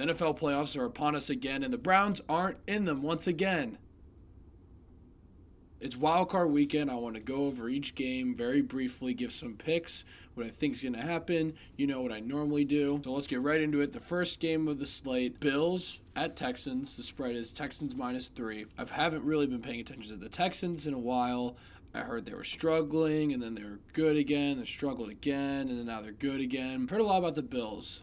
NFL playoffs are upon us again, and the Browns aren't in them once again. It's Wildcard weekend. I want to go over each game very briefly, give some picks, what I think is going to happen. You know what I normally do. So let's get right into it. The first game of the slate, Bills at Texans. The spread is Texans -3. I haven't really been paying attention to the Texans in a while. I heard they were struggling, and then they were good again. They struggled again, and then now they're good again. I've heard a lot about the Bills.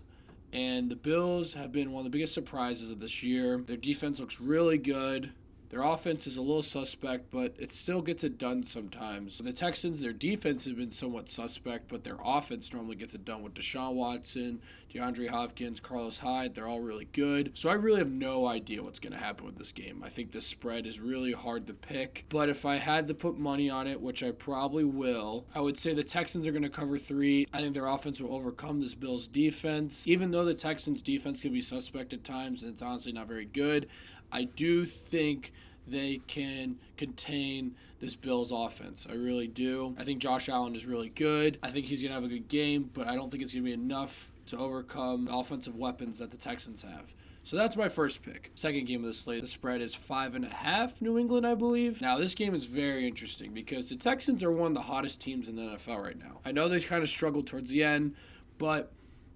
And the Bills have been one of the biggest surprises of this year. Their defense looks really good. Their offense is a little suspect, but it still gets it done sometimes. For the Texans, their defense has been somewhat suspect, but their offense normally gets it done with Deshaun Watson, DeAndre Hopkins, Carlos Hyde. They're all really good. So I really have no idea what's going to happen with this game. I think the spread is really hard to pick, but if I had to put money on it, which I probably will, I would say the Texans are going to cover 3. I think their offense will overcome this Bills defense. Even though the Texans defense can be suspect at times, and it's honestly not very good, I do think they can contain this Bills offense. I really do. I think Josh Allen is really good. I think he's going to have a good game, but I don't think it's going to be enough to overcome the offensive weapons that the Texans have. So that's my first pick. Second game of the slate, the spread is 5.5 New England, I believe. Now, this game is very interesting because the Texans are one of the hottest teams in the NFL right now. I know they kind of struggled towards the end, but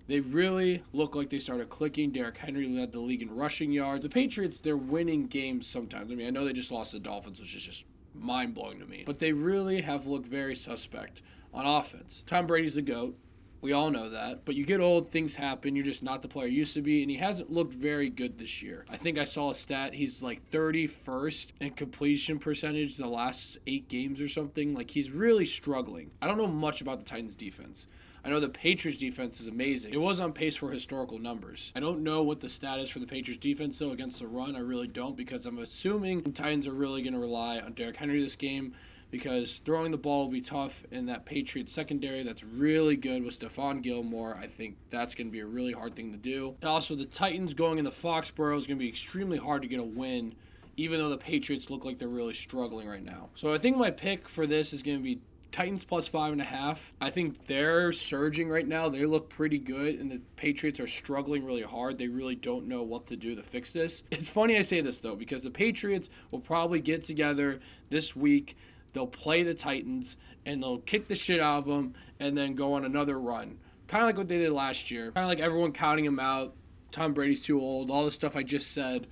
they really look like they started clicking. Derrick Henry led the league in rushing yards. The Patriots, they're winning games sometimes. I mean, I know they just lost to the Dolphins, which is just mind-blowing to me. But they really have looked very suspect on offense. Tom Brady's the GOAT. We all know that. But you get old, things happen. You're just not the player you used to be. And he hasn't looked very good this year. I think I saw a stat. He's like 31st in completion percentage the last 8 games or something. Like, he's really struggling. I don't know much about the Titans defense. I know the Patriots defense is amazing. It was on pace for historical numbers. I don't know what the stat is for the Patriots defense, though, against the run. I really don't, because I'm assuming the Titans are really going to rely on Derrick Henry this game, because throwing the ball will be tough in that Patriots secondary that's really good with Stephon Gilmore. I think that's going to be a really hard thing to do. And also, the Titans going in the Foxborough is going to be extremely hard to get a win, even though the Patriots look like they're really struggling right now. So I think my pick for this is going to be Titans +5.5. I think they're surging right now. They look pretty good, and the Patriots are struggling really hard. They really don't know what to do to fix this. It's funny I say this, though, because the Patriots will probably get together this week. They'll play the Titans, and they'll kick the shit out of them, and then go on another run. Kind of like what they did last year. Kind of like everyone counting them out. Tom Brady's too old. All the stuff I just said.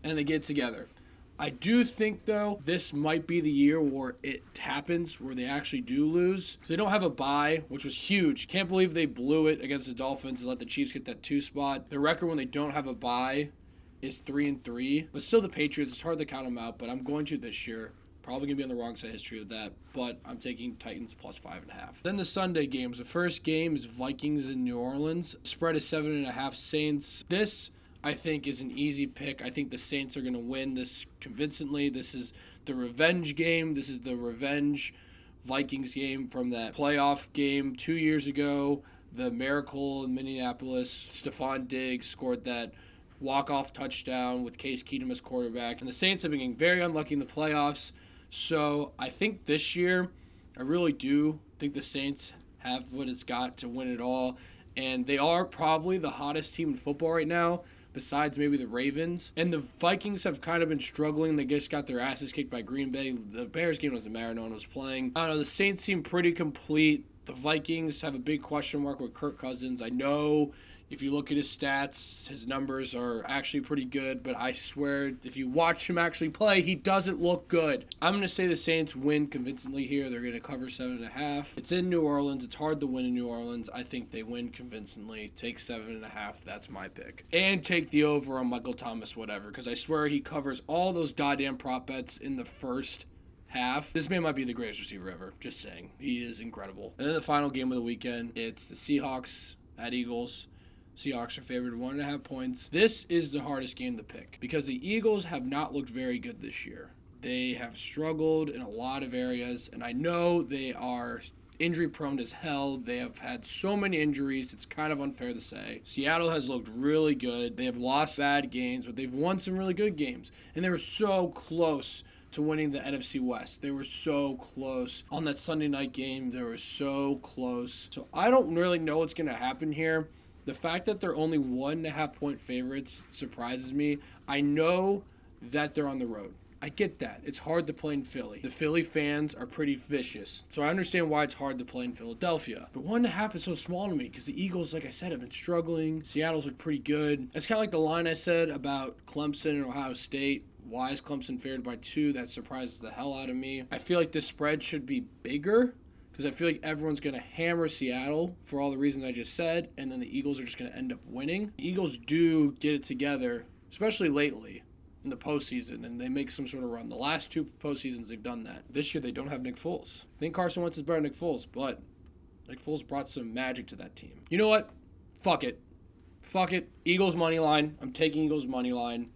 And they get together. I do think, though, this might be the year where it happens, where they actually do lose. They don't have a bye, which was huge. Can't believe they blew it against the Dolphins and let the Chiefs get that 2 spot. The record when they don't have a bye is 3-3. But still, the Patriots, it's hard to count them out, but I'm going to this year. Probably going to be on the wrong side of history with that, but I'm taking Titans +5.5. Then the Sunday games. The first game is Vikings in New Orleans. Spread is 7.5 Saints. This, I think, is an easy pick. I think the Saints are going to win this convincingly. This is the revenge game. This is the revenge Vikings game from that playoff game 2 years ago. The miracle in Minneapolis. Stephon Diggs scored that walk-off touchdown with Case Keenum as quarterback. And the Saints have been getting very unlucky in the playoffs. So I think this year, I really do think the Saints have what it's got to win it all. And they are probably the hottest team in football right now, besides maybe the Ravens. And the Vikings have kind of been struggling. They just got their asses kicked by Green Bay. The Bears game doesn't matter. No one was playing. I don't know. The Saints seem pretty complete. The Vikings have a big question mark with Kirk Cousins. I know if you look at his stats, his numbers are actually pretty good, but I swear, if you watch him actually play, he doesn't look good. I'm going to say the Saints win convincingly here. They're going to cover 7.5. It's in New Orleans. It's hard to win in New Orleans. I think they win convincingly. Take 7.5. That's my pick. And take the over on Michael Thomas, whatever, because I swear he covers all those goddamn prop bets in the first half. This man might be the greatest receiver ever. Just saying. He is incredible. And then the final game of the weekend, it's the Seahawks at Eagles. Seahawks are favored 1.5 points. This is the hardest game to pick because the Eagles have not looked very good this year. They have struggled in a lot of areas, and I know they are injury prone as hell. They have had so many injuries, it's kind of unfair to say. Seattle has looked really good. They have lost bad games, but they've won some really good games, and they were so close to winning the NFC West. They were so close. On that Sunday night game, they were so close. So I don't really know what's going to happen here. The fact that they're only 1.5-point favorites surprises me. I know that they're on the road. I get that. It's hard to play in Philly. The Philly fans are pretty vicious. So I understand why it's hard to play in Philadelphia. But 1.5 is so small to me because the Eagles, like I said, have been struggling. Seattle's look pretty good. It's kind of like the line I said about Clemson and Ohio State. Why is Clemson favored by 2? That surprises the hell out of me. I feel like this spread should be bigger because I feel like everyone's going to hammer Seattle for all the reasons I just said, and then the Eagles are just going to end up winning. The Eagles do get it together, especially lately in the postseason, and they make some sort of run. The last 2 postseasons, they've done that. This year, they don't have Nick Foles. I think Carson Wentz is better than Nick Foles, but Nick Foles brought some magic to that team. You know what? Fuck it. Fuck it. Eagles money line. I'm taking Eagles money line.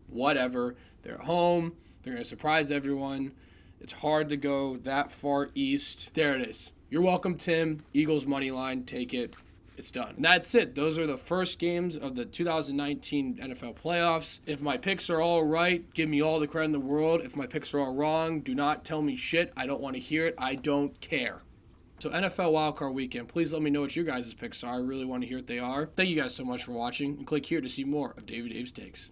Whatever. They're at home. They're going to surprise everyone. It's hard to go that far east. There it is. You're welcome, Tim. Eagles money line. Take it. It's done. And that's it. Those are the first games of the 2019 NFL playoffs. If my picks are all right, give me all the credit in the world. If my picks are all wrong, do not tell me shit. I don't want to hear it. I don't care. So NFL Wildcard Weekend, please let me know what your guys' picks are. I really want to hear what they are. Thank you guys so much for watching, and click here to see more of Dave's Takes.